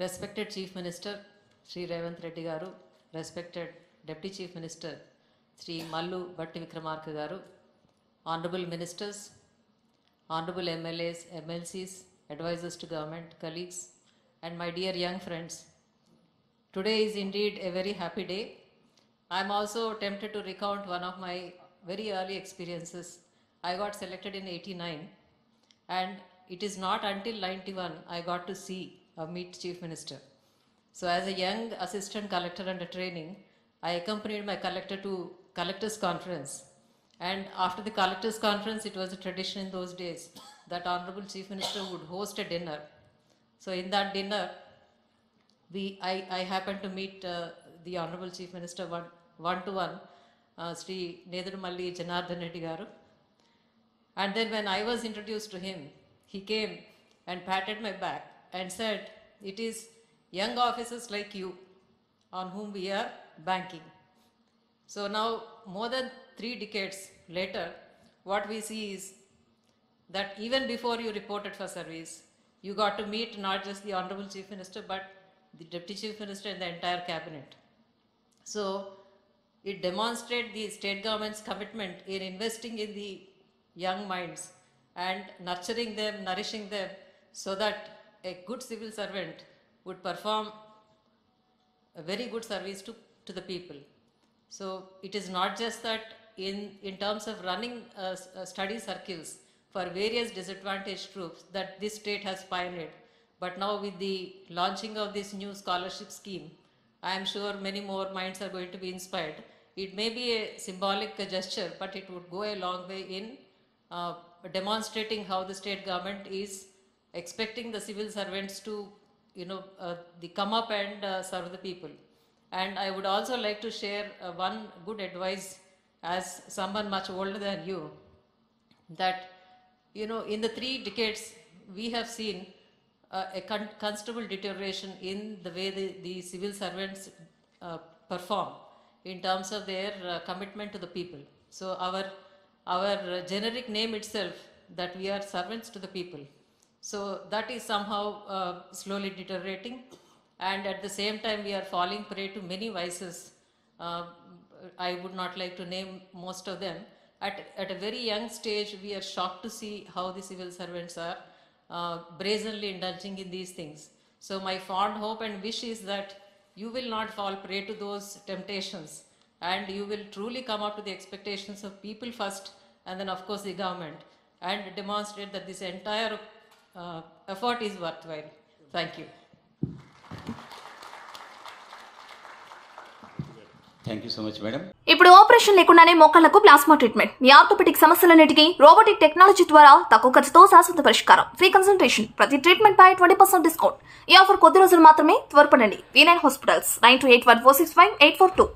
Respected Chief Minister Sri Revanth Reddy Garu, respected Deputy Chief Minister Sri Mallu Batti Vikramarka Garu, Honorable Ministers, Honorable MLAs, MLCs, advisors to government, colleagues, and my dear young friends. Today is indeed a very happy day. I am also tempted to recount one of my very early experiences. I got selected in '89, and it is not until '91 I got to see or meet Chief Minister. So as a young assistant collector under training, I accompanied my collector to collectors conference. And after the collectors conference, it was a tradition in those days that Honorable Chief Minister would host a dinner. So in that dinner, I happened to meet the Honorable Chief Minister one-to-one, Sri Nedurumalli Janardhan Reddy Garu. And then when I was introduced to him, he came and patted my back and said, "It is young officers like you on whom we are banking." So now, more than 3 decades later, what we see is that even before you reported for service, you got to meet not just the Honorable Chief Minister, but the Deputy Chief Minister and the entire cabinet. So it demonstrates the state government's commitment in investing in the young minds and nurturing them, nourishing them, so that a good civil servant would perform a very good service to the people. So it is not just that in terms of running study circles for various disadvantaged groups that this state has pioneered, but now with the launching of this new scholarship scheme, I am sure many more minds are going to be inspired. It may be a symbolic gesture, but it would go a long way in demonstrating how the state government is expecting the civil servants to, come up and serve the people. And I would also like to share one good advice as someone much older than you, that, in the 3 decades, we have seen a considerable deterioration in the way the civil servants perform in terms of their commitment to the people. So our generic name itself, that we are servants to the people. So that is somehow slowly deteriorating, and at the same time we are falling prey to many vices. I would not like to name most of them. At a very young stage, we are shocked to see how the civil servants are brazenly indulging in these things. So my fond hope and wish is that you will not fall prey to those temptations, and you will truly come up to the expectations of people first, and then of course the government, and demonstrate that this entire effort is worthwhile. Thank you. Thank you so much madam. ఇప్పుడు operation లేకుండానే మోకాళ్లకు plasma treatment. మీ orthopaedic సమస్యలన్నిటికీ robotic technology ద్వారా తక్కువ ఖర్చుతో శాశ్వత పరిష్కారం. Free consultation. ప్రతి treatment పై 20% discount. ఈ ఆఫర్ కొద్ది రోజులు మాత్రమే. త్వరపడండి. V9 hospitals 9281465842.